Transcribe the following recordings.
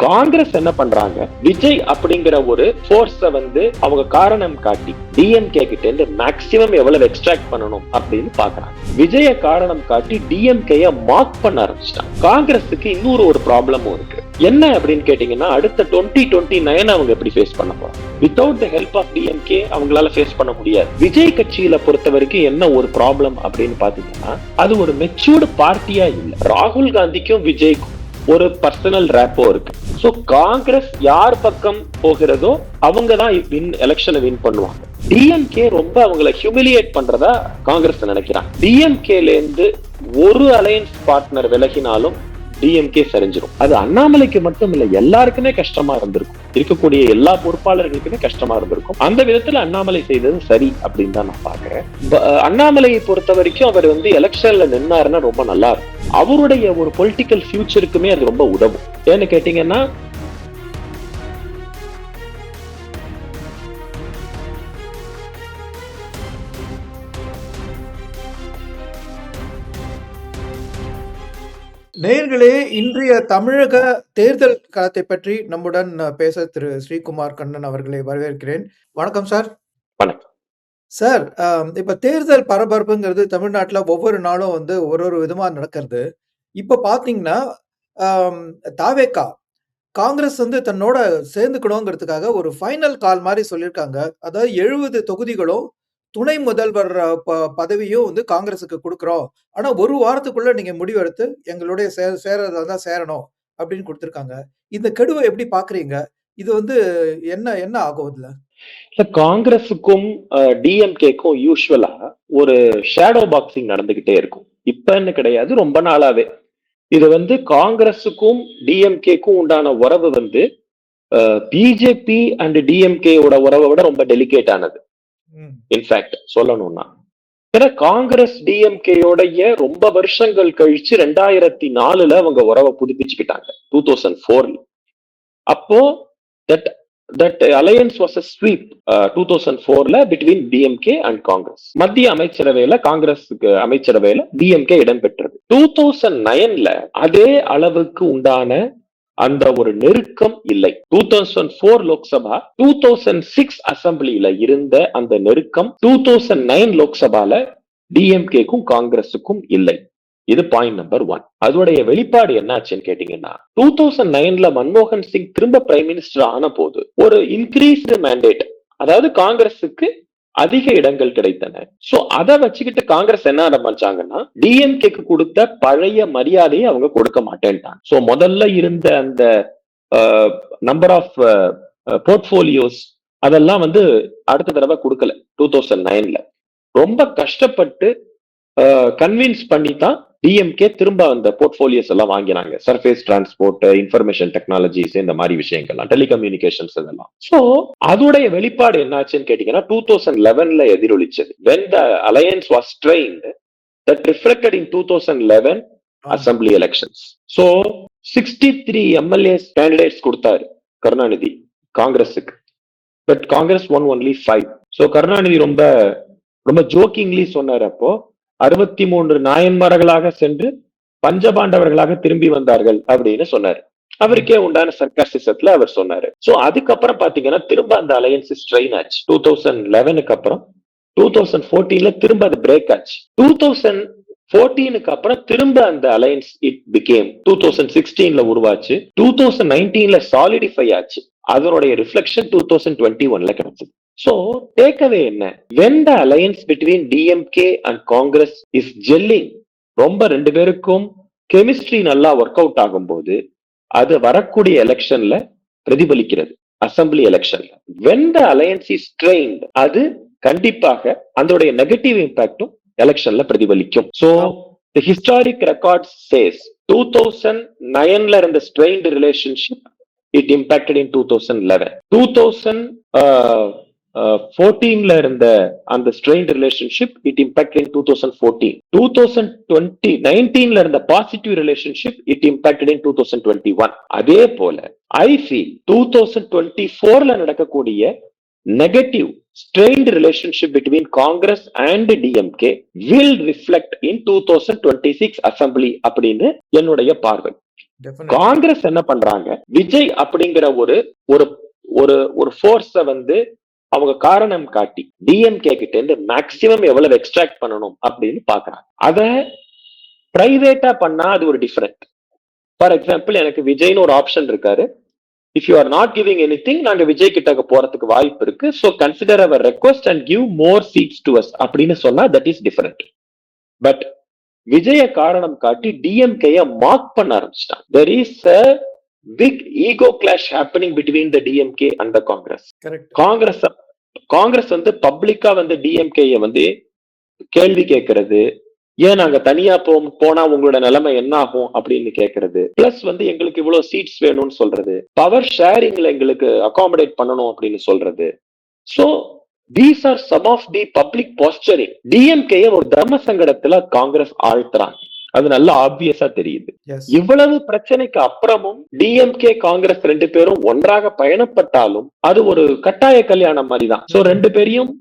காங்கிரஸ் என்ன பண்றாங்க, விஜய் அப்படிங்கிற ஒரு போர்ஸ அவங்க காரணம் காட்டி டிஎம்கே கிட்ட இருந்து மேக்சிமம் எவ்வளவு எக்ஸ்ட்ராக்ட் பண்ணணும் அப்படின்னு பாக்குறாங்க. விஜய காரணம் காட்டி டிஎம்கே மார்க் பண்ண ஆரம்பிச்சிட்டாங்க. காங்கிரஸுக்கு இன்னொரு ஒரு ப்ராப்ளமும் இருக்கு. என்ன அப்படின்னு கேட்டீங்கன்னா, அடுத்த 2029 அவங்க எப்படி ஃபேஸ் பண்ண போறாங்க? Without the help of DMK அவங்களால ஃபேஸ் பண்ண முடியாது. விஜய் கட்சியில பொறுத்த வரைக்கும் என்ன ஒரு ப்ராப்ளம் அப்படின்னு பாத்தீங்கன்னா, அது ஒரு மெச்சூர்டு பார்ட்டியா இல்ல. ராகுல் காந்திக்கும் விஜய்க்கும் ஒரு பர்சனல் ரேப்போ இருக்கு. சோ காங்கிரஸ் யார் பக்கம் போகிறதோ அவங்க தான் எலெக்ஷனை வின் பண்ணுவாங்க. டிஎம்கே ரொம்ப அவங்களை ஹியூமிலியேட் பண்றதா காங்கிரஸ் நினைக்கிறாங்க. டிஎம்கேல இருந்து ஒரு அலையன்ஸ் பார்ட்னர் விலகினாலும் டிஎம்கே சரிஞ்சிடும். அது அண்ணாமலைக்கு மட்டும் இல்ல, எல்லாருக்குமே கஷ்டமா இருந்திருக்கும். இருக்கக்கூடிய எல்லா பொறுப்பாளர்களுக்குமே கஷ்டமா இருந்திருக்கும். அந்த விதத்துல அண்ணாமலை செய்தது சரி அப்படின்னு தான் நான் பாக்குறேன். அண்ணாமலையை பொறுத்த வரைக்கும் அவர் எலெக்ஷன்ல நின்னாருன்னா ரொம்ப நல்லா இருக்கும். அவருடைய ஒரு பொலிட்டிக்கல் ஃபியூச்சருக்குமே அது ரொம்ப உதவும். ஏன்னு கேட்டீங்கன்னா, நேயர்களே, இன்றைய தமிழக தேர்தல் களத்தை பற்றி நம்முடன் பேச திரு ஸ்ரீகுமார் கண்ணன் அவர்களை வரவேற்கிறேன். வணக்கம் சார். வணக்கம் சார். இப்ப தேர்தல் பரபரப்புங்கிறது தமிழ்நாட்டுல ஒவ்வொரு நாளும் ஒரு விதமா நடக்கிறது. இப்ப பாத்தீங்கன்னா, தாவேகா காங்கிரஸ் தன்னோட சேர்ந்துக்கணுங்கிறதுக்காக ஒரு ஃபைனல் கால் மாதிரி சொல்லியிருக்காங்க. அதாவது 70 தொகுதிகளும் துணை முதல்வர் பதவியும் காங்கிரஸுக்கு கொடுக்குறோம். ஆனா ஒரு வாரத்துக்குள்ள நீங்க முடிவெடுத்து எங்களுடைய சேரதா தான் சேரணும் அப்படின்னு கொடுத்திருக்காங்க. இந்த கெடுவை எப்படி பாக்குறீங்க? இது என்ன என்ன ஆகும் இதுல? காங்கிரஸுக்கும் டிஎம்கேக்கும் யூஸ்வலா ஒரு ஷேடோ பாக்ஸிங் நடந்துகிட்டே இருக்கும். இப்பன்னு கிடையாது, ரொம்ப நாளாவே. இது காங்கிரஸுக்கும் டிஎம்கேக்கும் உண்டான உறவு பிஜேபி அண்ட் டிஎம்கேயோட உறவை விட ரொம்ப டெலிகேட் ஆனது. இன்ஃபேக்ட் சொல்லணும்னா, ஏன்னா காங்கிரஸ் டிஎம்கேயோடைய ரொம்ப வருஷங்கள் கழிச்சு 2004 அவங்க உறவை புதுப்பிச்சுக்கிட்டாங்க. 2004. அப்போ that alliance was a sweep 2004 between DMK and Congress. மத்திய அமைச்சரவையில காங்கிரஸுக்கு அமைச்சரவையில டிஎம்கே இடம் பெற்றது. 2009 அதே அளவுக்கு உண்டான அந்த ஒரு நெருக்கம் இல்லை. 2004 லோக்சபா, 2006 அசம்பிளியில இருந்த அந்த நெருக்கம் 2009 லோக்சபால டிஎம்கேக்கும் காங்கிரஸுக்கும் இல்லை. இது பாயிண்ட் நம்பர் 1. அதோடைய வெளிப்பாடு என்னாச்சுன்னு கேட்டீங்கன்னா, 2009 மன்மோகன் சிங் திரும்ப பிரைம் மினிஸ்டர் ஆன போது ஒரு இன்கிரீஸ்டு மேண்டேட், அதாவது காங்கிரஸுக்கு அதிக இடங்கள் கிடைத்தன. சோ அதை வச்சுக்கிட்டு காங்கிரஸ் என்ன ஆரம்பிச்சாங்கன்னா, டிஎம்கேக்கு கொடுத்த பழைய மரியாதையை அவங்க கொடுக்க மாட்டேன்ட்டாங்க. சோ முதல்ல இருந்த அந்த நம்பர் ஆஃப் போர்ட்போலியோஸ் அதெல்லாம் அடுத்த தடவை கொடுக்கல. 2009 ரொம்ப கஷ்டப்பட்டு கன்வின்ஸ் பண்ணி தான் டிஎம்கே திரும்ப அந்த போர்ட்போலியோஸ் எல்லாம் வாங்கினாங்க. சர்ஃபேஸ் டிரான்ஸ்போர்ட், இன்ஃபர்மேஷன் டெக்னாலஜிஸ், இந்த மாதிரி விஷயங்கள்லாம், டெலிகம்யூனிகேஷன்ஸ் இதெல்லாம். சோ அதோடைய வெளிப்பாடு என்னாச்சுன்னு கேட்டீங்கன்னா, 2011 எதிரொலிச்சது. when the alliance was strained, that reflected in 2011 assembly elections. so 63 MLAs candidates கொடுத்தாரு கருணாநிதி காங்கிரஸுக்கு. But Congress won only 5. So Karunanidhi ரொம்ப ரொம்ப ஜோக்கிங்லி சொன்னார், அப்போ 63 நாயன்மார்களாக சென்று பஞ்சபாண்டவர்களாக திரும்பி வந்தார்கள் அப்படின்னு சொன்னாரு. அவருக்கே உண்டான சர்க்காஸ்டிசத்துல அவர் சொன்னாரு. சோ அதுக்கப்புறம் பாத்தீங்கன்னா திரும்ப அந்த அலையன்ஸ் ஸ்ட்ரெயின் ஆச்சு. 2011க்கு அப்புறம் 2014 திரும்ப அது பிரேக் ஆச்சு. 2014க்கு அப்புறம் திரும்ப அந்த அலையன்ஸ் இட் பிகேம் 2016 உருவாச்சு. 2019 சாலிடிஃபை ஆச்சு. அதனுடைய ரிஃப்ளெக்ஷன் 2021 கிடைச்சது. So takeaway என்ன? When the alliance between DMK and Congress is gelling, ரொம்ப ரெண்டு பேருக்கும் கெமிஸ்ட்ரி நல்லா ஒர்க் அவுட் ஆகும் போது அது வரக்கூடிய எலெக்ஷன்ல பிரதிபலிக்கிறது, அசம்பிளி எலெக்ஷன்ல. When the alliance is strained, அது கண்டிப்பாக அதோடைய நெகட்டிவ் இம்பாக்டும் எலெக்ஷன்ல பிரதிபலிக்கும். So the historic record says 2009 இருந்த strained relationship, it impacted in 2011. 2014 இருந்த அந்த strained relationship, it impacted in 2014. 2019 இருந்த positive relationship, it impacted in 2021. அதே போல I feel 2024 நடக்கக்கூடிய negative strained relationship between Congress and DMK will reflect in 2026 assembly அப்படின்னு என்னுடைய பார்வை. டெஃபினெட்லி. காங்கிரஸ் என்ன பண்றாங்க, விஜய் அப்படிங்கிற ஒரு ஒரு ஒரு ஒரு ஃபோர்ஸ வந்து அவங்க காரணம் காட்டி டிஎம்கே கிட்ட இருந்து மேக்சிமம் எவ்வளவு எக்ஸ்ட்ராக்ட் பண்ணணும் அப்படின்னு பாக்குறாங்க. அத பிரைவேட்டா பண்ணா அது ஒரு டிஃபரெண்ட். ஃபார் எக்ஸாம்பிள், எனக்கு விஜய்னு ஒரு ஆப்ஷன் இருக்காரு. If you are not giving anything, நாங்க விஜய் கிட்ட போறதுக்கு வாய்ப்பு இருக்கு. So consider our request and give more seats to us அப்படின்னு சொன்னா தட் இஸ் டிஃபரெண்ட். பட் விஜய காரணம் காட்டி டிஎம்கேய மார்க் பண்ண ஆரம்பிச்சிட்டாங்க. there is a big ego clash happening between the DMK and the Congress. Correct. Congress வந்து பப்ளிக்கா வந்து டிஎம்கேய வந்து கேள்வி கேட்கறது, ஏன் நாங்க தனியா போனா உங்களோட நிலைமை என்ன ஆகும் அப்படின்னு கேட்கறது, பிளஸ் வந்து எங்களுக்கு இவ்வளவு சீட்ஸ் வேணும்னு சொல்றது, பவர் ஷேரிங்ல எங்களுக்கு அகாமடேட் பண்ணணும் அப்படின்னு சொல்றது. So these are some of the public posturing. DMK ஒரு தர்ம சங்கடத்துல காங்கிரஸ் ஆழ்த்துறாங்க. அது நல்ல ஆப்வியஸா தெரியுது. இவ்வளவு பிரச்சனைக்கு அப்புறமும் டிஎம்கே காங்கிரஸ் ரெண்டு பேரும் ஒன்றாக பயணப்பட்டாலும் அது ஒரு கட்டாய கல்யாணம் மாதிரிதான். சோ ரெண்டு பேரையும்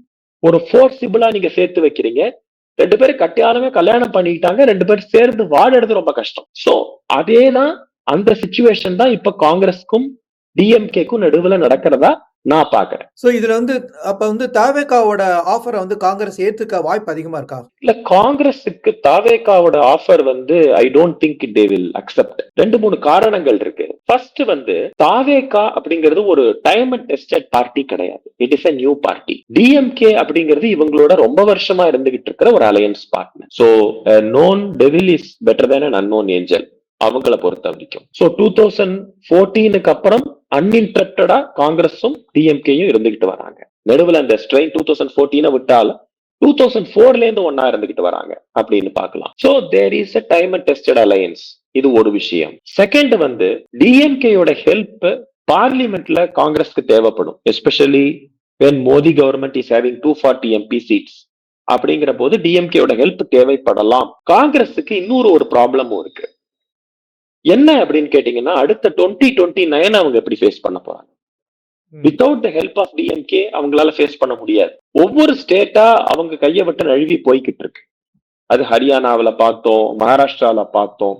ஒரு ஃபோர்சிபிளா நீங்க சேர்த்து வைக்கிறீங்க. ரெண்டு பேரும் கட்டாயமே கல்யாணம் பண்ணிக்கிட்டாங்க. ரெண்டு பேரும் சேர்ந்து வாடுறது ரொம்ப கஷ்டம். சோ அதேதான், அந்த சிச்சுவேஷன் தான் இப்ப காங்கிரஸ்க்கும் டிஎம்கேக்கும் நடுவுல நடக்கிறதா நான் பாக்குறேன். சோ இதுல வந்து அப்ப வந்து தாவேகாவோட ஆஃபரை வந்து காங்கிரஸ் ஏத்துக்க வாய்ப்பு அதிகமா இருக்கா? இல்ல, காங்கிரஸுக்கு தாவேகாவோட ஆஃபர் வந்து I don't think they will accept. ரெண்டு மூணு காரணங்கள் இருக்கு. ஃபர்ஸ்ட் வந்து தாவேகா அப்படிங்கிறது ஒரு டைம் அண்ட் டெஸ்டட் பார்ட்டி கிடையாது. It is a new party. DMK அப்படிங்கிறது இவங்களோட ரொம்ப வருஷமா இருந்துகிட்டு இருக்கிற ஒரு alliance partner. So known devil is better than an unknown angel அவங்கள பொறுத்த வரைக்கும். சோ 2014க்கு அப்புறம் அன்இன்டரப்டடா காங்கிரஸும் டிஎம்கேயும் இருந்துகிட்டு வராங்க. நடுவுல அந்த ஸ்ட்ரெயின் 2014 விட்டால 2004ல இருந்து ஒன்னா இருந்துகிட்டு வராங்க அப்படின்னு பார்க்கலாம். So there is a time and tested alliance. இது ஒரு விஷயம். செகண்ட் வந்து டிஎம்கேயோட ஹெல்ப் பார்லிமெண்ட்ல காங்கிரஸ்க்கு தேவைப்படும். Especially when Modi government is having 240 MP seats அப்படிங்கிற போது டிஎம்கேயோட ஹெல்ப் தேவைப்படலாம். காங்கிரஸுக்கு இன்னொரு ஒரு ப்ராப்ளமும் இருக்கு. என்ன அப்படின்னு கேட்டீங்கன்னா, அடுத்த 2029 அவங்க எப்படி ஃபேஸ் பண்ண போறாங்க? Without the help of DMK அவங்களால ஃபேஸ் பண்ண முடியாது. ஒவ்வொரு ஸ்டேட்டா அவங்க கையை விட்டு நழுவி போய்கிட்டு இருக்கு. அது ஹரியானாவில பார்த்தோம், மகாராஷ்டிரால பார்த்தோம்,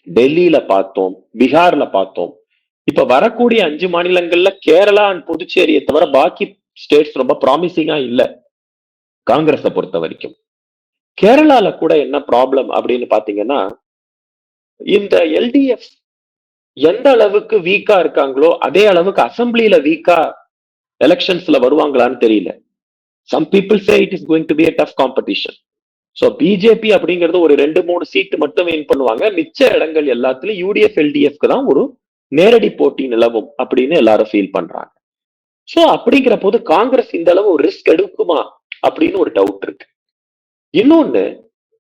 டெல்லியில பார்த்தோம், பீகார்ல பார்த்தோம். இப்ப வரக்கூடிய 5 மாநிலங்கள்ல கேரளா அண்ட் புதுச்சேரியை தவிர பாக்கி ஸ்டேட்ஸ் ரொம்ப ப்ராமிசிங்கா இல்ல காங்கிரஸை பொறுத்த வரைக்கும். கேரளால கூட என்ன ப்ராப்ளம் அப்படின்னு பாத்தீங்கன்னா, இந்த எல்டிஎஃப் எந்த அளவுக்கு வீக்கா இருக்காங்களோ அதே அளவுக்கு அசம்பிளியில வீக்கா எலெக்ஷன்ஸ்ல வருவாங்களான்னு தெரியல. Some people say it is going to be a tough competition. So BJP அப்படிங்கிறது ஒரு 2-3 சீட் மட்டும் வின் பண்ணுவாங்க. மிச்ச இடங்கள் எல்லாத்துலயும் யூடிஎஃப் எல்டிஎஃப்க்கு தான் ஒரு நேரடி போட்டி நிலவும் அப்படின்னு எல்லாரும் ஃபீல் பண்றாங்க. சோ அப்படிங்கிற போது காங்கிரஸ் இந்த அளவு ஒரு ரிஸ்க் எடுக்குமா அப்படின்னு ஒரு டவுட் இருக்கு. இன்னொன்னு,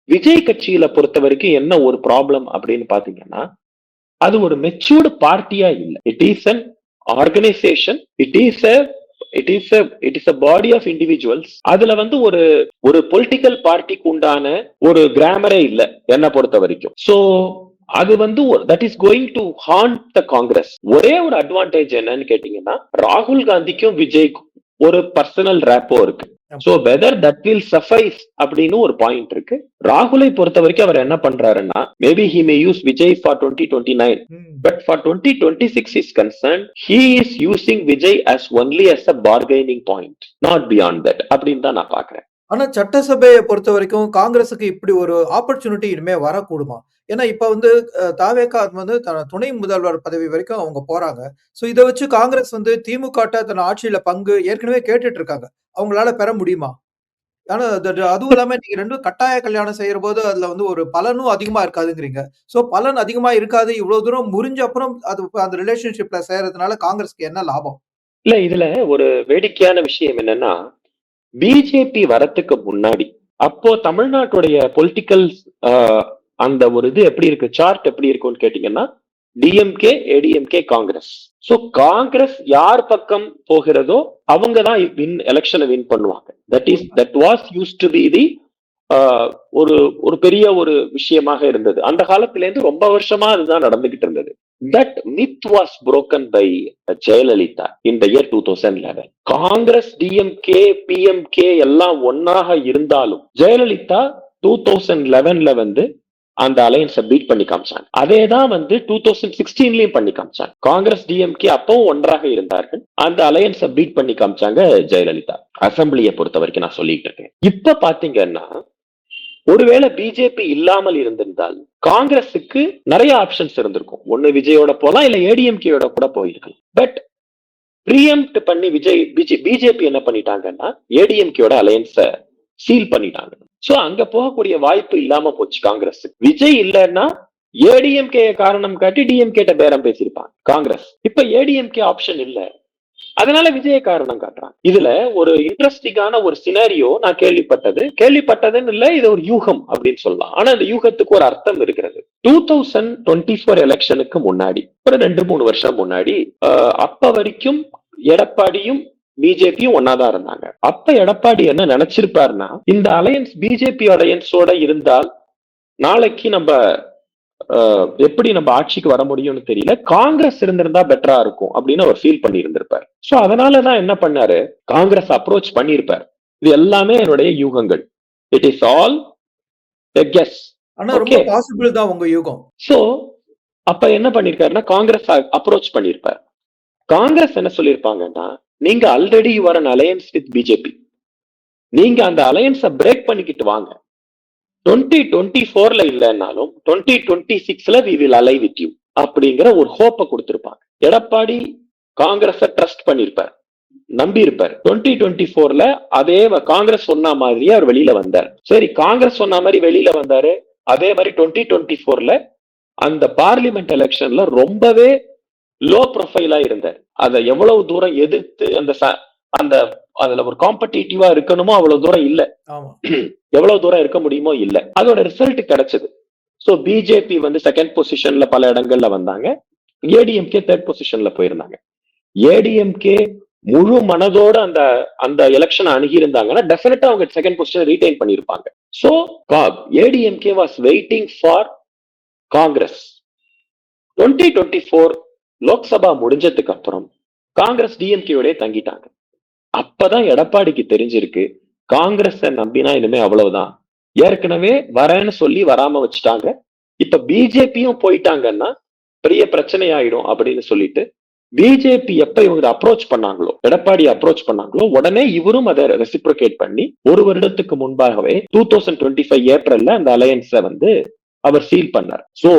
விஜய் கட்சியில பொறுத்த வரைக்கும் என்ன ஒரு ப்ராப்ளம் அப்படின்னு பாத்தீங்கன்னா, அது ஒரு மெச்சூர்டு பார்ட்டியா இல்ல. It is an organisation. It is a body of individuals. அதுல வந்து ஒரு பொலிட்டிக்கல் பார்ட்டிக்கு உண்டான ஒரு கிராமரே இல்ல என்ன பொறுத்த வரைக்கும். சோ அது வந்து that is going to hand the Congress. ஒரே ஒரு அட்வான்டேஜ் என்னன்னு கேட்டீங்கன்னா, ராகுல் காந்திக்கும் விஜய்க்கும் ஒரு பர்சனல் ரேப்போ இருக்கு. So whether that will suffice அப்படின்னு ஒரு பாயிண்ட் இருக்கு. ராகுலை பொறுத்த வரைக்கும் அவர் என்ன பண்றாருன்னா, maybe he may use Vijay for 2029, but for 2026 is concerned, he is using Vijay as only as a bargaining point, not beyond that அப்படின்னு தான் நான் பாக்குறேன். ஆனா சட்டசபையை பொறுத்த வரைக்கும் காங்கிரஸுக்கு இப்படி ஒரு ஆப்பர்ச்சுனிட்டி இனிமே வரக்கூடுமா? ஏன்னா இப்ப வந்து தாவேகா வந்து துணை முதல்வர் பதவி வரைக்கும் அவங்க போறாங்க. சோ இதை வச்சு காங்கிரஸ் வந்து திமுக தன் ஆட்சியில பங்கு ஏற்கனவே கேட்டுட்டு இருக்காங்க. அவங்களால பெற முடியுமா? ஆனா அதுவும் இல்லாம நீங்க ரெண்டும் கட்டாய கல்யாணம் செய்யற போது அதுல வந்து ஒரு பலனும் அதிகமா இருக்காதுங்கிறீங்க. சோ பலன் அதிகமா இருக்காது, இவ்வளவு தூரம் முறிஞ்ச அப்புறம் அது அந்த ரிலேஷன்ஷிப்ல செய்யறதுனால காங்கிரஸ்க்கு என்ன லாபம்? இல்ல, இதுல ஒரு வேடிக்கையான விஷயம் என்னன்னா, பிஜேபி வரத்துக்கு முன்னாடி அப்போ தமிழ்நாட்டுடைய பொலிட்டிக்கல் அந்த ஒரு இது எப்படி இருக்கு, சார்ட் எப்படி இருக்கும்னு கேட்டீங்கன்னா, டிஎம்கே, ஏடிஎம்கே, காங்கிரஸ். சோ காங்கிரஸ் யார் பக்கம் போகிறதோ அவங்க தான் எலெக்ஷனை வின் பண்ணுவாங்க. That was used to be the ஒரு பெரிய ஒரு விஷயமாக இருந்தது. அந்த காலத்துல இருந்து ரொம்ப வருஷமா அதுதான் நடந்துகிட்டு இருந்தது. That myth was broken by Jayalalitha in the year 2011. Congress, DMK, PMK எல்லாம் ஒன்னாக இருந்தாலும் ஜெயலலிதா 2011ல வந்து அந்த அலையன்ஸை பீட் பண்ணி காமிச்சாங்க. அதேதான் 2016லயும் பண்ணி காமிச்சாங்க. காங்கிரஸ் டிஎம்கே அப்பவும் ஒன்றாக இருந்தார்கள். அந்த அலையன்ஸை பீட் பண்ணி காமிச்சாங்க ஜெயலலிதா. அசம்பிளியை பொறுத்த வரைக்கும் நான் சொல்லிட்டு இருக்கேன். இப்ப பாத்தீங்கன்னா ஒருவேளை பிஜேபி இல்லாமல் இருந்திருந்தால் காங்கிரஸுக்கு நிறைய ஆப்ஷன்ஸ் இருந்திருக்கும். ஒண்ணு விஜயோட போலாம், இல்ல ஏடிஎம்கேயோட கூட போயிருக்கலாம். பட் ப்ரீஎம்ப்ட் பண்ணி பிஜேபி என்ன பண்ணிட்டாங்கன்னா ஏடிஎம்கேயோட அலையன்ஸ சீல் பண்ணிட்டாங்க. சோ அங்க போகக்கூடிய வாய்ப்பு இல்லாம போச்சு காங்கிரஸ். விஜய் இல்லைன்னா ஏடிஎம்கே காரணம் காட்டி டிஎம்கே பேரம் பேசியிருப்பாங்க காங்கிரஸ். இப்ப ஏடிஎம்கே ஆப்ஷன் இல்ல, அதனால விஜய காரணம் காட்டுறாங்க. இதுல ஒரு இன்ட்ரெஸ்டிங்கான ஒரு சினாரியோ நான் கேள்விப்பட்டதுன்னு இல்ல, இது ஒரு யூகம் அப்படின்னு சொல்லலாம். ஆனா இந்த யூகத்துக்கு ஒரு அர்த்தம் இருக்கிறது. 2024 எலெக்ஷனுக்கு முன்னாடி ஒரு 2-3 வருஷம் முன்னாடி அப்ப வரைக்கும் எடப்பாடியும் பிஜேபியும் ஒன்னாதான் இருந்தாங்க. அப்ப எடப்பாடி என்ன நினைச்சிருப்பாருன்னா, இந்த அலையன்ஸ் பிஜேபி அலையன்ஸோட இருந்தால் நாளைக்கு நம்ம எப்படி நம்ம ஆட்சிக்கு வர முடியும்னு தெரியல, காங்கிரஸ் இருந்திருந்தா பெட்டரா இருக்கும் அப்படின்னு அவர் ஃபீல் பண்ணி இருந்திருப்பார். சோ அதனாலதான் என்ன பண்ணாரு, காங்கிரஸ் அப்ரோச் பண்ணிருப்பார். இது எல்லாமே என்னுடைய யூகங்கள். It is all a guess. ஆனா ரொம்ப பாசிபிள் தான் உங்க யூகம். சோ அப்ப என்ன பண்ணிருக்காருன்னா காங்கிரஸ் அப்ரோச் பண்ணிருப்பார். காங்கிரஸ் என்ன சொல்லிருப்பாங்கன்னா, நீங்க already you are an alliance with BJP, நீங்க அந்த அலையன்ஸை பிரேக் பண்ணிக்கிட்டு வாங்க. 2024ல இல்லைன்னாலும் 2026ல we will ally with you அப்படிங்கிற ஒரு ஹோப்பை கொடுத்திருப்பாங்க. எடப்பாடி காங்கிரஸை ட்ரஸ்ட் பண்ணிருப்பார், நம்பி இருப்பார். 2024ல அதே காங்கிரஸ் சொன்ன மாதிரியே அவர் வெளியில வந்தார். சரி, காங்கிரஸ் சொன்ன மாதிரி வெளியில வந்தாரு. அதே மாதிரி 2024ல அந்த பார்லிமெண்ட் எலெக்ஷன்ல ரொம்பவே லோ ப்ரொஃபைலா இருந்தார். அதை எவ்வளவு தூரம் எதிர்த்து அந்த அதுல ஒரு காம்படிட்டிவா இருக்கணுமோ அவ்வளவு தூரம் இல்ல, எவ்வளவு தூரம் இருக்க முடியுமோ இல்ல. அதோட ரிசல்ட் கிடைச்சது. சோ பிஜேபி செகண்ட் பொசிஷன்ல பல இடங்கள்ல வந்தாங்க, ஏடிஎம்கே தேர்ட் பொசிஷன்ல போயிருந்தாங்க. ஏடிஎம்கே முழு மனதோட அந்த அந்த எலெக்ஷன் அணுகி இருந்தாங்கன்னா டெஃபினட்டா அவங்க செகண்ட் பொசிஷன் ரீடைன் பண்ணிருப்பாங்க. So ADMK was waiting for Congress. 2024 Lok Sabha முடிஞ்சதுக்கு அப்புறம் காங்கிரஸ் டிஎம்கேயோட தங்கிட்டாங்க. அப்பதான் எடப்பாடிக்கு தெரிஞ்சிருக்கு, காங்கிரஸ் நம்பினா இனிமே அவ்வளவுதான், ஏற்கனவே வரேன்னு சொல்லி வராம வச்சுட்டாங்க, இப்ப பிஜேபியும் போயிட்டாங்கன்னா பெரிய பிரச்சனை ஆயிடும் அப்படின்னு சொல்லிட்டு பிஜேபி எப்ப இவங்க அப்ரோச் பண்ணாங்களோ, எடப்பாடி அப்ரோச் பண்ணாங்களோ, உடனே இவரும் அதை ரெசிப்ரோகேட் பண்ணி ஒரு வருடத்துக்கு முன்பாகவே 2025 ஏப்ரல்ல அந்த அலையன்ஸை அவர் சீல் பண்ணார். சோ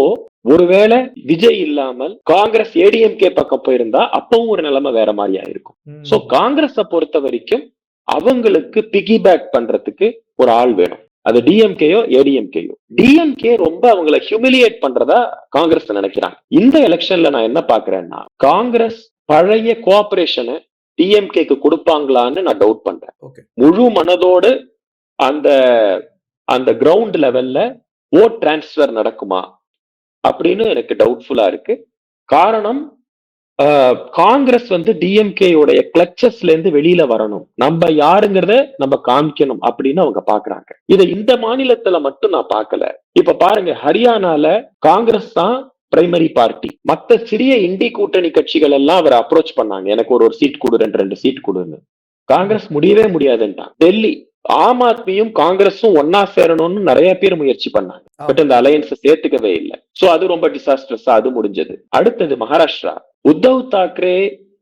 ஒருவேளை விஜய் இல்லாமல் காங்கிரஸ் ஏடிஎம்கே பக்கம் போயிருந்தா அப்பவும் ஒரு நிலைமை வேற மாதிரியா இருக்கும். சோ காங்கிரஸை பொறுத்த வரைக்கும் அவங்களுக்கு பிகி பேக் பண்றதுக்கு ஒரு ஆள் வேணும். அது டிஎம்கேயோ ஏடிஎம்கேயோ. டிஎம்கே ரொம்ப அவங்களை ஹியூமிலியேட் பண்றதா காங்கிரஸ் நினைக்கிறாங்க. இந்த எலெக்ஷன்ல நான் என்ன பாக்குறேன்னா, காங்கிரஸ் பழைய கோஆபரேஷனை டிஎம்கேக்கு கொடுப்பாங்களான்னு நான் டவுட் பண்றேன். முழு மனதோடு அந்த அந்த கிரவுண்ட் லெவல்ல ஓட் டிரான்ஸ்பர் நடக்குமா அப்படின்னு எனக்கு டவுட்ஃபுல்லா இருக்கு. காரணம், காங்கிரஸ் டிஎம்கேயோடைய கிளச்சஸ்ல இருந்து வெளியில வரணும், நம்ம யாருங்கிறத நம்ம காமிக்கணும் அப்படின்னு அவங்க பாக்குறாங்க. இதை இந்த மாநிலத்துல மட்டும் நான் பார்க்கல. இப்ப பாருங்க, ஹரியானால காங்கிரஸ் தான் பிரைமரி பார்ட்டி. மத்த சிறிய இண்டி கூட்டணி கட்சிகள் எல்லாம் அவர் அப்ரோச் பண்ணாங்க, எனக்கு ஒரு சீட் கொடு, 2 சீட் கொடுன்னு. காங்கிரஸ் முடியவே முடியாதுன்ட்டான். டெல்லி ஆம் ஆத்மியும் காங்கிரஸும் ஒன்னா சேரணும்னு நிறைய பேர் முயற்சி பண்ணாங்க, பட் இந்த அலையன்ஸ் சேர்த்துக்கவே இல்லை. சோ அது ரொம்ப டிசாஸ்டர்ஸா அது முடிஞ்சது. அடுத்தது மகாராஷ்டிரா, உத்தவ் தாக்கரே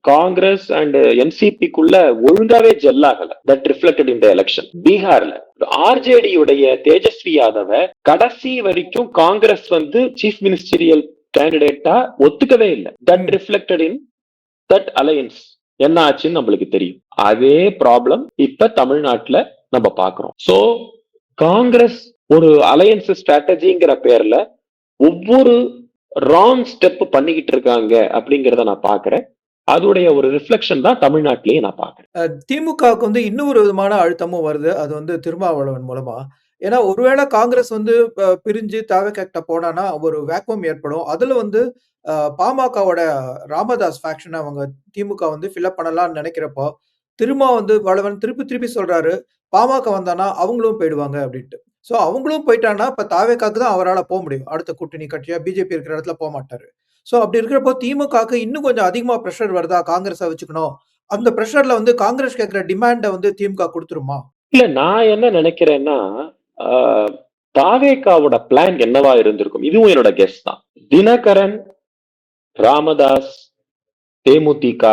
காங்கிரஸ் அண்ட் என்சிபிக்குள்ள ஒழுங்காவே ஜெல் ஆகல. That reflected in the election. பீகார்ல ஆர்ஜேடி உடைய தேஜஸ்வி யாதவ கடைசி வரைக்கும் காங்கிரஸ் சீஃப் மினிஸ்டரியல் கேண்டிடேட்டா ஒத்துக்கவே இல்லை. That reflected in that alliance. என்ன ஆச்சுன்னு நம்மளுக்கு தெரியும். அதே ப்ராப்ளம் இப்ப தமிழ்நாட்டுல நம்ம பாக்குறோம். சோ காங்கிரஸ் ஒரு அலையன்ஸ் ஸ்ட்ராட்டஜிங்கிற பேர்ல ஒவ்வொரு ராங் ஸ்டெப் பண்ணிக்கிட்டு இருக்காங்க அப்படிங்கறத நான் பாக்குறேன். அதோடைய ஒரு ரிஃப்ளெக்ஷன் தான் தமிழ்நாட்டிலேயே நான் பாக்குறேன். திமுகவுக்கு இன்னொரு விதமான அழுத்தமும் வருது, அது திருமாவளவன் மூலமா. ஏன்னா ஒருவேளை காங்கிரஸ் பிரிஞ்சு தவிக போனானா ஒரு வேக்குவம் ஏற்படும். அதுல பாமகவோட ராமதாஸ் ஃபேக்ஷன் அவங்க திமுக ஃபில்அப் பண்ணலாம்னு நினைக்கிறப்போ, வளவன் திருப்பி சொல்றாரு, பாமக வந்தானா அவங்களும் போயிடுவாங்க அப்படின்ட்டு. சோ அவங்களும் போயிட்டானா இப்ப தாவேகாக்கு தான் அவரால் போக முடியும். அடுத்த கூட்டணி கட்சியா பிஜேபி இருக்கிற இடத்துல போக மாட்டாரு. சோ அப்படி இருக்கிறப்போ திமுகக்கு இன்னும் கொஞ்சம் அதிகமா பிரஷர் வருதா, காங்கிரஸை வச்சுக்கணும், அந்த பிரஷர்ல காங்கிரஸ் கேட்கிற டிமாண்ட திமுக கொடுத்துருமா? இல்ல, நான் என்ன நினைக்கிறேன்னா, தாவேகாவோட பிளான் என்னவா இருந்திருக்கும்? இதுவும் என்னோட கெஸ் தான். தினகரன், ராமதாஸ், தேமுதிக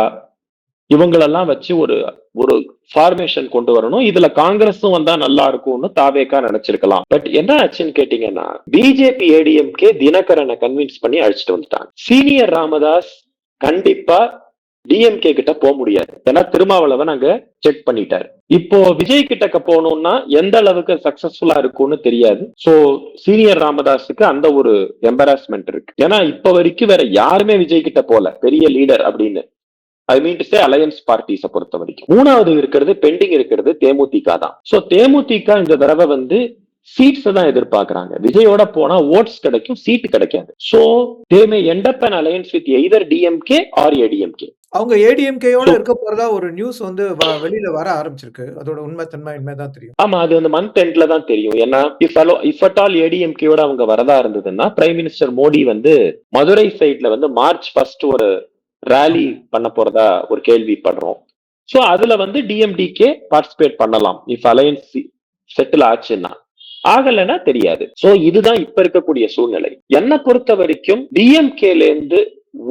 இவங்களெல்லாம் வச்சு ஒரு ஒரு ஃபார்மேஷன் கொண்டு வரணும். இதுல காங்கிரஸும் வந்தா நல்லா இருக்கும்னு தாவேகா நினைச்சிருக்கலாம். பட் என்ன ஆச்சுன்னு கேட்டீங்கன்னா, பிஜேபி ஏடிஎம்கே தினகரனை கன்வின்ஸ் பண்ணி அழைச்சிட்டு வந்துட்டாங்க. சீனியர் ராமதாஸ் கண்டிப்பா டிஎம்கே கிட்ட போக முடியாது. ஏன்னா திருமாவளவன் அங்க செக் பண்ணிட்டாரு. இப்போ விஜய் கிட்டக்க போகணும்னா எந்த அளவுக்கு சக்சஸ்ஃபுல்லா இருக்கும்னு தெரியாது. சோ சீனியர் ராமதாஸுக்கு அந்த ஒரு எம்பராஸ்மெண்ட் இருக்கு. ஏன்னா இப்ப வரைக்கும் வேற யாருமே விஜய் கிட்ட போல பெரிய லீடர் அப்படின்னு. ஐ மீன் டு சே அலையன்ஸ் பார்ட்டிஸை பொறுத்த வரைக்கும். மூணாவது இருக்கிறது பெண்டிங் இருக்கிறது தேமுதிக தான். சோ தேமுதிக இந்த தடவை வந்து சீட்ஸ் தான் எதிர்பார்க்கறாங்க. விஜயோட போனா ஓட்ஸ் கிடைக்கும், சீட் கிடைக்காது. So they may end up an alliance with either DMK or ADMK. அவங்க ஏடிஎம்கேயோட இருக்க போறதா ஒரு நியூஸ் வந்து வெளியில வர ஆரம்பிச்சிருக்கு. அதோட உண்மைத்தன்மை இனிமேதான் தெரியும். ஆமா, அது அந்த மந்த் எண்ட்ல தான் தெரியும். ஏன்னா இஃப் அட் ஆல் ஏடிஎம்கேயோட அவங்க வரதா இருந்ததுன்னா பிரைம் மினிஸ்டர் மோடி வந்து மதுரை சைட்ல வந்து மார்ச் 1 ஒரு ரேலி பண்ண போறதா ஒரு கேள்விப்படுறோம். சோ அதுல வந்து டிஎம்டிகே பார்ட்டிசிபேட் பண்ணலாம் இஃப் அலையன்ஸ் செட்டில் ஆச்சுன்னா. ஆகலைன்னா தெரியாது. சோ இதுதான் இப்ப இருக்கக்கூடிய சூழ்நிலை. என்னை பொறுத்த வரைக்கும் டிஎம்கேல இருந்து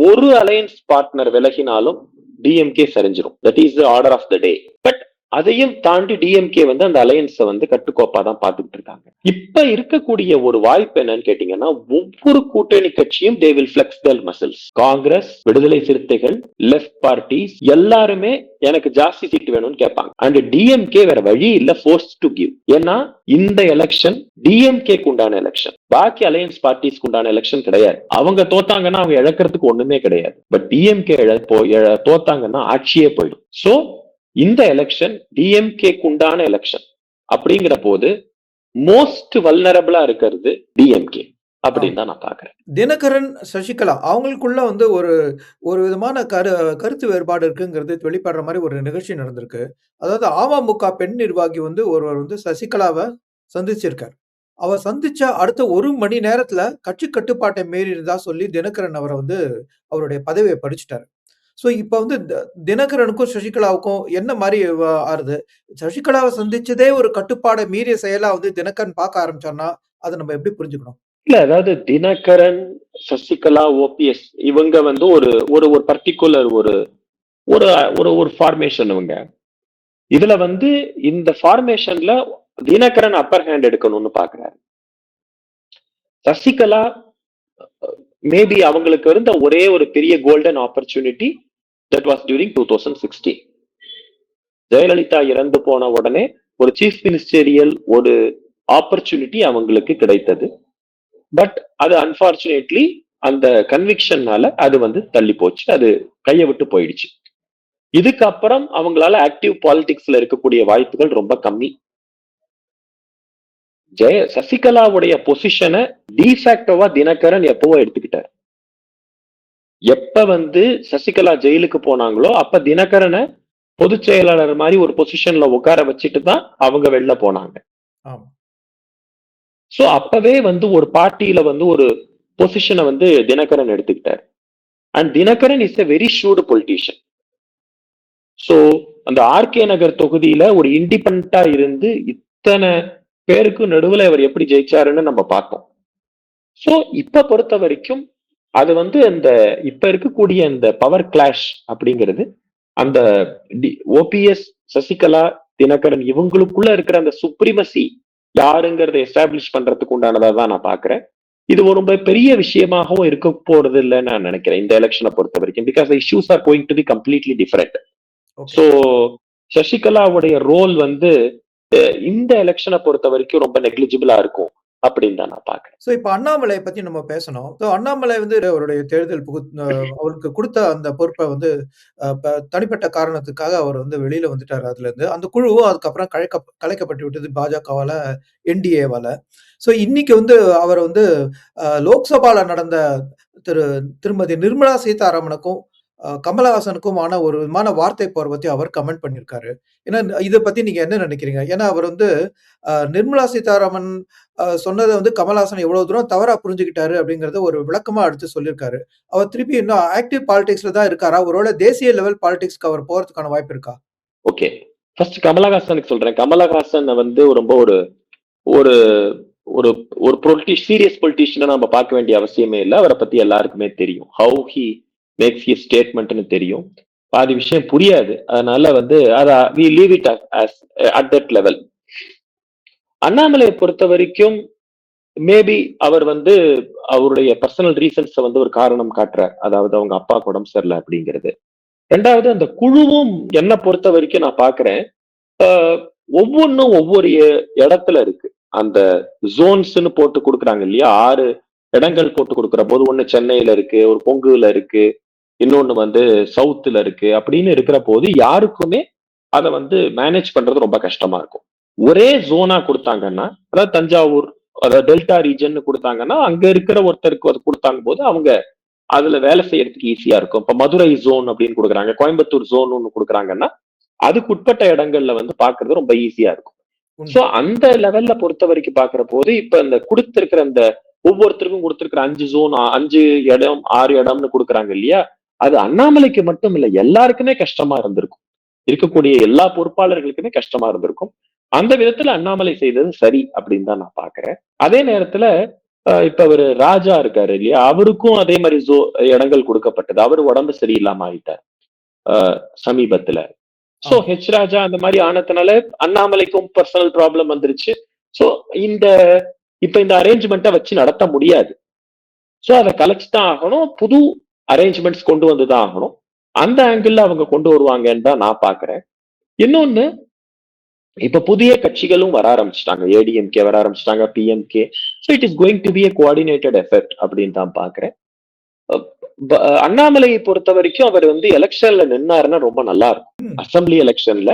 ஒரு அலையன்ஸ் பார்ட்னர் விலகினாலும் டிஎம்கே சரிஞ்சிரும். That is the order of the day. But அதையும் தாண்டி டிஎம்கே வந்து அந்த அலையன்ஸை வந்து கட்டுக்கோப்பா தான் பார்த்துட்டு இருக்காங்க. இப்ப இருக்கக்கூடிய ஒரு வாய்ப்பு என்னன்னு கேட்டீங்கன்னா, ஒவ்வொரு கூட்டணி கட்சியும் they will flex their muscles. Congress, விடுதலை சிறுத்தைகள், லெஃப்ட் பார்ட்டிஸ் எல்லாருமே எனக்கு ஜாஸ்தி சீட் வேணும்னு கேட்பாங்க. அண்ட் டிஎம்கே வேற வழி இல்ல, ஃபோர்ஸ் டு கிவ். ஏன்னா இந்த எலெக்ஷன் டிஎம்கேக்கு உண்டான எலெக்ஷன், பாக்கி அலையன்ஸ் பார்ட்டிஸ்க்கு உண்டான எலெக்ஷன் கிடையாது. அவங்க தோத்தாங்கன்னா அவங்க இழக்கிறதுக்கு ஒண்ணுமே கிடையாது. பட் டிஎம்கே தோத்தாங்கன்னா ஆட்சியே போயிடும். சோ இந்த எலெக்ஷன் டிஎம்கேக்கு உண்டான எலெக்ஷன் அப்படிங்கிற போது மோஸ்ட் வல்னரபிளா இருக்கிறது டிஎம்கே அப்படின்னு தான் நான் பாக்குறேன். தினகரன், சசிகலா அவங்களுக்குள்ள வந்து ஒரு விதமான கருத்து வேறுபாடு இருக்குங்கிறது வெளிப்படுற மாதிரி ஒரு நிகழ்ச்சி நடந்திருக்கு. அதாவது அமமுக பெண் நிர்வாகி வந்து ஒருவர் வந்து சசிகலாவை சந்திச்சிருக்கார். அவர் சந்திச்ச அடுத்த 1 மணி நேரத்துல கட்சி கட்டுப்பாட்டை மீறி இருந்தா சொல்லி தினகரன் அவரை வந்து அவருடைய பதவியை பறிச்சுட்டாரு. சோ இப்ப வந்து தினகரனுக்கும் சசிகலாவுக்கும் என்ன மாதிரி ஆறுது? சசிகலாவை சந்திச்சதே ஒரு கட்டுப்பாடை மீறிய செயலா வந்து தினகரன் பார்க்க ஆரம்பிச்சார்னா அதை நம்ம எப்படி புரிஞ்சுக்கணும்? இல்ல, அதாவது தினகரன், சசிகலா, ஓபிஎஸ் இவங்க வந்து ஒரு ஒரு பர்டிகுலர் ஒரு ஒரு ஃபார்மேஷன். இவங்க இதுல வந்து இந்த ஃபார்மேஷன்ல தினகரன் அப்பர் ஹேண்ட் எடுக்கணும்னு பாக்குறாரு. சசிகலா மேபி அவங்களுக்கு இருந்த ஒரே ஒரு பெரிய golden opportunity that was during 2016. Jayalalithaa இறந்து போன உடனே ஒரு சீஃப் மினிஸ்டரியல் ஒரு ஆப்பர்ச்சுனிட்டி அவங்களுக்கு கிடைத்தது. பட் அது அன்பார்ச்சுனேட்லி அந்த கன்விக்ஷன்னால அது வந்து தள்ளி போச்சு, அது கையை விட்டு போயிடுச்சு. இதுக்கப்புறம் அவங்களால ஆக்டிவ் பாலிடிக்ஸ்ல இருக்கக்கூடிய வாய்ப்புகள் ரொம்ப கம்மி. சசிகலாவுடைய பொசிஷனை டிஃபேக்டோவா தினகரன் எப்பவோ எடுத்துக்கிட்டார். எப்ப வந்து சசிகலா ஜெயிலுக்கு போனாங்களோ அப்ப தினகரனை பொதுச் செயலாளர் மாதிரி ஒரு பொசிஷன்ல உட்கார வச்சுட்டு தான் அவங்க வெளில போனாங்க. சோ அப்பவே வந்து ஒரு பார்ட்டியில வந்து ஒரு பொசிஷனை வந்து தினகரன் எடுத்துக்கிட்டார். And Dhinakaran is a very shrewd politician. So அந்த ஆர்கே நகர் தொகுதியில ஒரு இண்டிபெண்டா இருந்து இத்தனை பேருக்கு நடுவுல அவர் எப்படி ஜெயிச்சாருன்னு நம்ம பார்த்தோம். சோ இப்ப பொறுத்த வரைக்கும் அது வந்து அந்த இப்ப இருக்கக்கூடிய அந்த பவர் கிளாஷ் அப்படிங்கிறது அந்த ஓபிஎஸ், சசிகலா, தினகரன் இவங்களுக்குள்ள இருக்கிற அந்த சுப்ரீமசி யாருங்கிறத எஸ்டாப்ளிஷ் பண்றதுக்கு உண்டானதா தான் நான் பாக்குறேன். இது ரொம்ப பெரிய விஷயமாகவும் இருக்க போறது இல்லைன்னு நான் நினைக்கிறேன் இந்த எலெக்ஷனை பொறுத்த வரைக்கும். Because issues are going to be completely different. So சசிகலாவுடைய ரோல் வந்து இந்த எலெக்ஷனை பொறுத்த வரைக்கும் ரொம்ப நெக்லிஜிபிளா இருக்கும் அப்படின்னு தான் நான் பாக்குறேன். சோ இப்ப அண்ணாமலை பத்தி நம்ம பேசணும். சோ அண்ணாமலை வந்து அவருடைய தேர்தல் அவருக்கு கொடுத்த அந்த பொறுப்பை வந்து தனிப்பட்ட காரணத்துக்காக அவர் வந்து வெளியில வந்துட்டாரு. அதுல இருந்து அந்த குழுவும் அதுக்கப்புறம் கலைக்கப்பட்டு விட்டது பாஜகவால, என்டிஏவால. சோ இன்னைக்கு வந்து அவர் வந்து லோக்சபால நடந்த திருமதி நிர்மலா சீதாராமனுக்கும் கமலஹாசனுக்குமான ஒரு விதமான வார்த்தை போரை பத்தி அவர் கமெண்ட் பண்ணியிருக்காரு. ஏன்னா இதை பத்தி நீங்க என்ன நினைக்கிறீங்க? ஏன்னா அவர் வந்து நிர்மலா சீதாராமன் சொன்னதை வந்து கமலஹாசன் எவ்வளவு தூரம் தவறா புரிஞ்சுக்கிட்டாரு அப்படிங்கறத ஒரு விளக்கமா எடுத்து சொல்லியிருக்காரு. அவர் திருப்பி இன்னும் ஆக்டிவ் பாலிடிக்ஸ்ல தான் இருக்காரா? ஒருவேளை தேசிய லெவல் பாலிடிக்ஸ்க்கு அவர் போறதுக்கான வாய்ப்பு இருக்கா? ஓகே, ஃபர்ஸ்ட் கமலஹாசனுக்கு சொல்றேன். கமலஹாசன் வந்து ரொம்ப ஒரு ஒரு ஒரு சீரியஸ் பொலிட்டீஷியனை நம்ம பார்க்க வேண்டிய அவசியமே இல்லை. அவரை பத்தி எல்லாருக்குமே தெரியும். ஹவு ஹி மேக்ஸ் ஹிஸ் ஸ்டேட்மெண்ட்னு தெரியும். பாதி விஷயம் புரியாது. அதனால வந்து we leave it as at that level. அண்ணாமலையை பொறுத்த வரைக்கும் மேபி அவர் வந்து அவருடைய பர்சனல் ரீசன்ஸ் வந்து ஒரு காரணம் காட்டுறார். அதாவது அவங்க அப்பா உடம்பு சரியில்லை அப்படிங்கிறது. ரெண்டாவது அந்த குழுவும் என்ன பொறுத்த வரைக்கும் நான் பாக்குறேன், ஒவ்வொன்றும் ஒவ்வொரு இடத்துல இருக்கு. அந்த ஜோன்ஸ்ன்னு போட்டு கொடுக்குறாங்க இல்லையா, 6 இடங்கள் போட்டு கொடுக்குற போது ஒண்ணு சென்னையில இருக்கு, ஒரு கொங்குல இருக்கு, இன்னொன்னு வந்து சவுத்துல இருக்கு. அப்படின்னு இருக்கிற போது யாருக்குமே அதை வந்து மேனேஜ் பண்றது ரொம்ப கஷ்டமா இருக்கும். ஒரே ஜோனா கொடுத்தாங்கன்னா, அதாவது தஞ்சாவூர், அதாவது டெல்டா ரீஜன் கொடுத்தாங்கன்னா, அங்க இருக்கிற ஒருத்தருக்கு அது கொடுத்தாங்க போது அவங்க அதுல வேலை செய்யறதுக்கு ஈஸியா இருக்கும். இப்ப மதுரை ஜோன் அப்படின்னு கொடுக்குறாங்க, கோயம்புத்தூர் ஜோன் ஒண்ணு கொடுக்குறாங்கன்னா அதுக்கு உட்பட்ட இடங்கள்ல வந்து பாக்குறது ரொம்ப ஈஸியா இருக்கும். சோ அந்த லெவல்ல பொறுத்த வரைக்கும் பாக்குற போது இப்ப இந்த கொடுத்திருக்கிற அந்த ஒவ்வொருத்தருக்கும் கொடுத்திருக்கிற 5 ஜோன், 5 இடம், 6 இடம்னு கொடுக்குறாங்க இல்லையா, அது அண்ணாமலைக்கு மட்டும் இல்ல, எல்லாருக்குமே கஷ்டமா இருந்திருக்கும். இருக்கக்கூடிய எல்லா பொறுப்பாளர்களுக்குமே கஷ்டமா இருந்திருக்கும். அந்த விதத்துல அண்ணாமலை செய்தது சரி அப்படின்னு தான் நான் பாக்குறேன். அதே நேரத்துல இப்ப அவரு ராஜா இருக்காரு இல்லையா, அவருக்கும் அதே மாதிரி இடங்கள் கொடுக்கப்பட்டது. அவரு உடம்பு சரியில்லாம ஆயிட்டார் சமீபத்துல. சோ ஹெச் ராஜா அந்த மாதிரி ஆனதுனால அண்ணாமலைக்கும் பர்சனல் ப்ராப்ளம் வந்துருச்சு. சோ இப்ப இந்த அரேஞ்ச்மெண்ட்டை வச்சு நடத்த முடியாது. சோ அதை கலைச்சுதான் ஆகணும், புது அரேஞ்ச்மெண்ட்ஸ் கொண்டு வந்துதான் ஆகணும். அந்த ஆங்கிள் அவங்க கொண்டு வருவாங்கன்னு தான் நான் பாக்குறேன். இன்னொன்னு, இப்ப புதிய கட்சிகளும் வர ஆரம்பிச்சிட்டாங்க. ஏடிஎம்கே வர ஆரம்பிச்சிட்டாங்க, PMK. So it is going to B a coordinated effect அப்படின்னு தான் பாக்குறேன். அண்ணாமலையை பொறுத்த வரைக்கும் அவர் வந்து எலெக்ஷன்ல நின்னாருன்னா ரொம்ப நல்லா இருக்கும். அசம்பிளி எலெக்ஷன்ல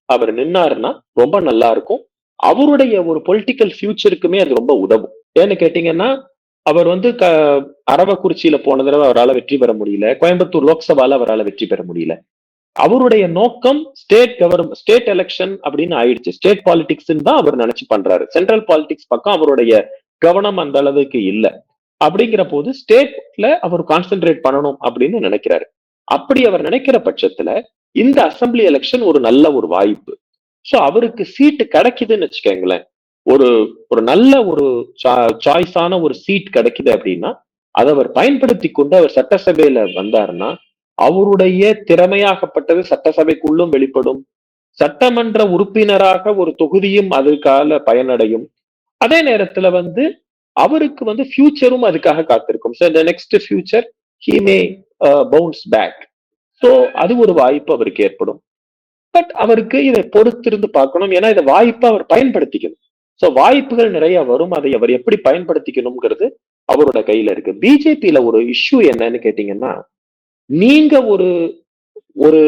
அவர் நின்னாருன்னா ரொம்ப நல்லா இருக்கும். அவருடைய ஒரு பொலிட்டிக்கல் ஃபியூச்சருக்குமே அது ரொம்ப உதவும். ஏன்னு கேட்டீங்கன்னா, அவர் வந்து அரவக்குறிச்சியில போன தடவை அவரால் வெற்றி பெற முடியல, கோயம்புத்தூர் லோக்சபால அவரால் வெற்றி பெற முடியல. அவருடைய நோக்கம் ஸ்டேட் எலெக்ஷன் அப்படின்னு ஆயிடுச்சு. ஸ்டேட் பாலிடிக்ஸ் தான் அவர் நினைச்சு பண்றாரு. சென்ட்ரல் பாலிடிக்ஸ் பக்கம் அவருடைய கவனம் அந்த அளவுக்கு இல்ல. அப்படிங்கிற போது ஸ்டேட்ல அவர் கான்சென்ட்ரேட் பண்ணணும் அப்படின்னு நினைக்கிறாரு. அப்படி அவர் நினைக்கிற பட்சத்துல இந்த அசம்பிளி எலெக்ஷன் ஒரு நல்ல ஒரு வாய்ப்பு. சோ அவருக்கு சீட்டு கிடைக்குதுன்னு வச்சுக்கோங்களேன், ஒரு நல்ல ஒரு சாய்ஸான ஒரு சீட் கிடைக்குது அப்படின்னா அதை அவர் பயன்படுத்தி கொண்டு அவர் சட்டசபையில வந்தாருன்னா அவருடைய திறமையாகப்பட்டது சட்டசபைக்குள்ளும் வெளிப்படும். சட்டமன்ற உறுப்பினராக ஒரு தொகுதியும் அதுக்கால பயனடையும். அதே நேரத்துல வந்து அவருக்கு வந்து ஃபியூச்சரும் அதுக்காக காத்திருக்கும். ஸோ இந்த next future he may bounce back. So அது ஒரு வாய்ப்பு அவருக்கு ஏற்படும். பட் அவருக்கு இதை பொறுத்திருந்து பார்க்கணும். ஏன்னா இதை வாய்ப்பை அவர் பயன்படுத்திக்கணும். ஸோ வாய்ப்புகள் நிறைய வரும். அதை அவர் எப்படி பயன்படுத்திக்கணுங்கிறது அவரோட கையில இருக்கு. பிஜேபியில ஒரு இஷ்யூ என்னன்னு கேட்டீங்கன்னா, நீங்க ஒரு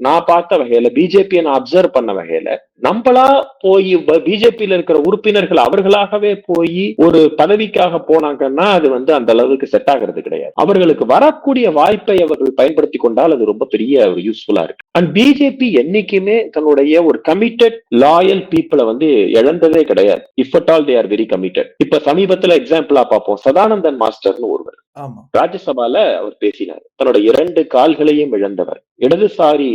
நான் பார்த்த வகையில பிஜேபியை நான் அப்சர்வ் பண்ண வகையில நம்மளா போய் பிஜேபியில இருக்கிற உறுப்பினர்கள் அவர்களாகவே போய் ஒரு பதவிக்காக போனாங்கன்னா அது வந்து அந்த அளவுக்கு செட் ஆகிறது கிடையாது. அவர்களுக்கு வரக்கூடிய வாய்ப்பை அவர்கள் பயன்படுத்தி கொண்டால் அது ரொம்ப பெரிய ஒரு யூஸ்ஃபுல்லா இருக்கு. அண்ட் பிஜேபி என்னைக்குமே தன்னுடைய ஒரு கமிட்டட் லாயல் பீப்புளை வந்து இழந்ததே கிடையாது. If at all they are very committed. இப்ப சமீபத்துல எக்ஸாம்பிளா பார்ப்போம், சதானந்தன் மாஸ்டர்னு ஒருவர் ராஜ்யசபால அவர் பேசினார். தன்னுடைய 2 கால்களையும் இழந்தவர். இடதுசாரி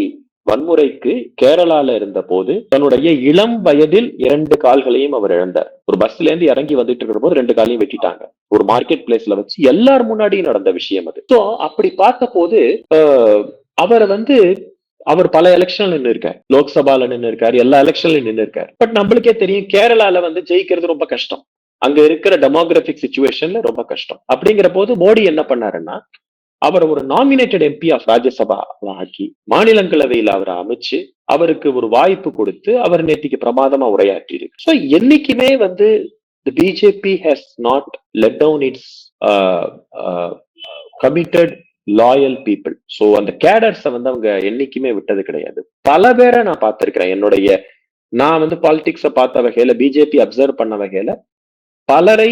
வன்முறைக்கு கேரளால இருந்த போது தன்னுடைய இளம் வயதில் 2 கால்களையும் அவர் இழந்தார். ஒரு பஸ்ல இருந்து இறங்கி வந்துட்டு இருக்கிற போது 2 காலையும் வெட்டிட்டாங்க. ஒரு மார்க்கெட் பிளேஸ்ல வச்சு எல்லார் முன்னாடியும் நடந்த விஷயம் அது. சோ அப்படி பார்த்த போது அவர் பல எலெக்ஷன்ல நின்று இருக்காரு, லோக்சபால நின்று இருக்காரு, எல்லா எலெக்ஷன்ல நின்று இருக்காரு. பட் நம்மளுக்கே தெரியும் கேரளால வந்து ஜெயிக்கிறது ரொம்ப கஷ்டம். அங்க இருக்கிற டெமோகிராபிக் சிச்சுவேஷன்ல ரொம்ப கஷ்டம். அப்படிங்கிற போது மோடி என்ன பண்ணாருன்னா, அவர் ஒரு நாமினேட்டட் எம்பி ஆஃப் ராஜ்யசபா ஆக்கி மாநிலங்களவையில் அவரை அமைச்சு அவருக்கு ஒரு வாய்ப்பு கொடுத்து அவர் நேத்திக்கு பிரமாதமா உரையாற்றி இருக்கு. ஸோ என்னைக்குமே வந்து BJP has not let down its committed loyal people. So அந்த கேடர்ஸை வந்து அவங்க என்னைக்குமே விட்டது கிடையாது. பல பேரை நான் பார்த்திருக்கிறேன். நான் வந்து பாலிடிக்ஸை பார்த்த வகையில, பிஜேபி அப்சர்வ் பண்ண வகையில பலரை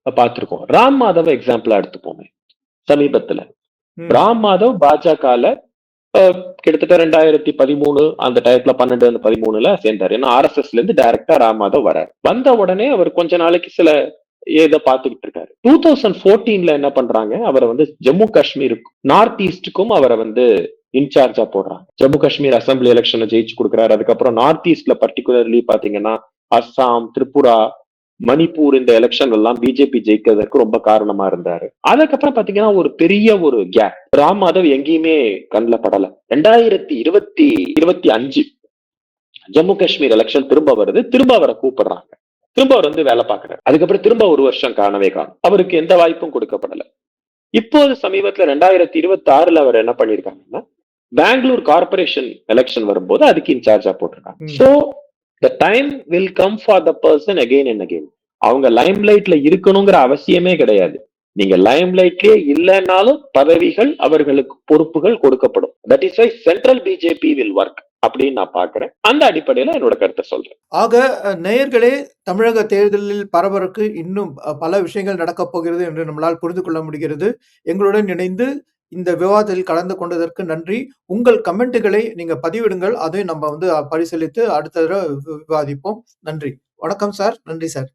பார்த்திருக்கோம். ராம் மாதவ் எக்ஸாம்பிளா எடுத்துப்போமே. சமீபத்துல ராம் மாதவ் பாஜகல கிட்டத்தட்ட 2013 அந்த டயத்துல 12-13 சேர்ந்தாரு. ஏன்னா RSSல இருந்து டைரக்டா ராம் மாதவ் வராரு. வந்த உடனே அவர் கொஞ்ச நாளைக்கு சில இதை பார்த்துக்கிட்டு இருக்காரு. 2014 என்ன பண்றாங்க, அவரை வந்து ஜம்மு காஷ்மீருக்கும் நார்த் ஈஸ்டுக்கும் அவரை வந்து இன்சார்ஜா போடுறாங்க. ஜம்மு காஷ்மீர் அசம்பிளி எலெக்ஷனை ஜெயிச்சு கொடுக்குறாரு. அதுக்கப்புறம் நார்த் ஈஸ்ட்ல பர்டிகுலர்லி பாத்தீங்கன்னா அஸ்ஸாம், திரிபுரா, மணிப்பூர் இந்த எலெக்ஷன் எல்லாம் பிஜேபி ஜெயிக்கிறதுக்கு ரொம்ப காரணமா இருந்தாரு. அதுக்கப்புறம் பாத்தீங்கன்னா ஒரு பெரிய ஒரு கேப். ராம் மாதவ் எங்கேயுமே கண்ணில் படல. 2025 ஜம்மு காஷ்மீர் எலெக்ஷன் திரும்ப வருது. திரும்ப அவரை கூப்பிடுறாங்க. திரும்ப அவர் வந்து வேலை பார்க்கிறார். அதுக்கப்புறம் திரும்ப ஒரு வருஷம் காணவே காணும். அவருக்கு எந்த வாய்ப்பும் கொடுக்கப்படல. இப்போது சமீபத்துல 2026 அவர் என்ன பண்ணிருக்காங்கன்னா, பெங்களூர் கார்பரேஷன் எலெக்ஷன் வரும்போது அதுக்கு இன்சார்ஜா போட்டிருக்காங்க. So the time will come for the person again and again. அவங்க லைம் லைட்ல இருக்கணுங்கிற அவசியமே கிடையாது. நீங்க லைம் லைட்லயே இல்லைன்னாலும் பதவிகள் அவர்களுக்கு பொறுப்புகள் கொடுக்கப்படும். That is why central BJP will work அப்படின்னு நான் பாக்குறேன். அந்த அடிப்படையில என்னோட கருத்தை சொல்றேன். ஆக நேயர்களே, தமிழக தேர்தலில் பரபரப்பு இன்னும் பல விஷயங்கள் நடக்கப் போகிறது என்று நம்மளால் புரிந்து கொள்ள முடிகிறது. எங்களுடன் இணைந்து இந்த விவாதத்தில் கலந்து கொண்டதற்கு நன்றி. உங்கள் கமெண்ட்டுகளை நீங்க பதிவிடுங்கள். அதை நம்ம வந்து பரிசீலித்து அடுத்த தடவை விவாதிப்போம். நன்றி. வணக்கம் சார். நன்றி சார்.